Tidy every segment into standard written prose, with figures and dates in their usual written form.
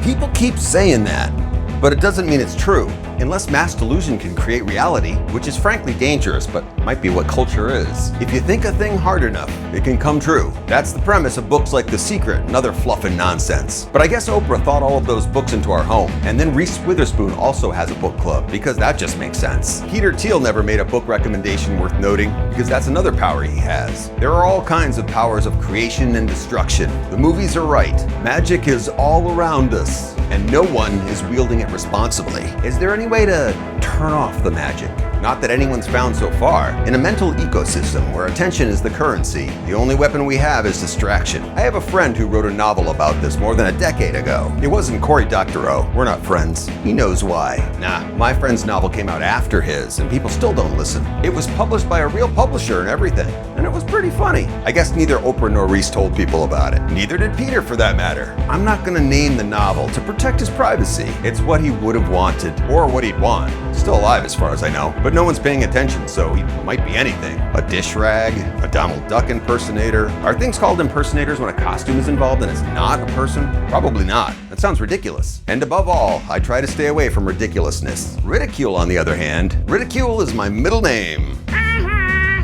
People keep saying that, but it doesn't mean it's true. Unless mass delusion can create reality, which is frankly dangerous, but might be what culture is. If you think a thing hard enough, it can come true. That's the premise of books like The Secret and other fluff and nonsense. But I guess Oprah thought all of those books into our home, and then Reese Witherspoon also has a book club, because that just makes sense. Peter Thiel never made a book recommendation worth noting, because that's another power he has. There are all kinds of powers of creation and destruction. The movies are right. Magic is all around us, and no one is wielding it responsibly. Is there any way to turn off the magic? Not that anyone's found so far. In a mental ecosystem where attention is the currency, the only weapon we have is distraction. I have a friend who wrote a novel about this more than a decade ago. It wasn't Cory Doctorow. We're not friends. He knows why. Nah, my friend's novel came out after his, and people still don't listen. It was published by a real publisher and everything, and it was pretty funny. I guess neither Oprah nor Reese told people about it. Neither did Peter, for that matter. I'm not gonna name the novel to protect his privacy. It's what he would have wanted, or what he'd want. Still alive as far as I know, but no one's paying attention, so he might be anything. A dish rag, a Donald Duck impersonator. Are things called impersonators when a costume is involved and it's not a person? Probably not. That sounds ridiculous. And above all, I try to stay away from ridiculousness. Ridicule, on the other hand, ridicule is my middle name.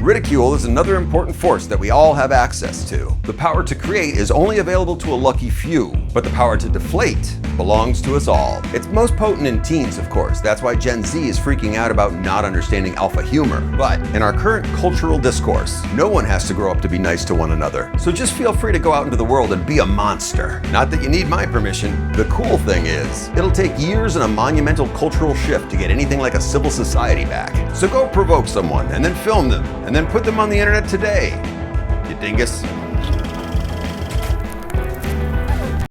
Ridicule is another important force that we all have access to. The power to create is only available to a lucky few, but the power to deflate belongs to us all. It's most potent in teens, of course. That's why Gen Z is freaking out about not understanding alpha humor. But in our current cultural discourse, no one has to grow up to be nice to one another. So just feel free to go out into the world and be a monster. Not that you need my permission. The cool thing is, it'll take years and a monumental cultural shift to get anything like a civil society back. So go provoke someone, and then film them, and then put them on the internet today, you dingus.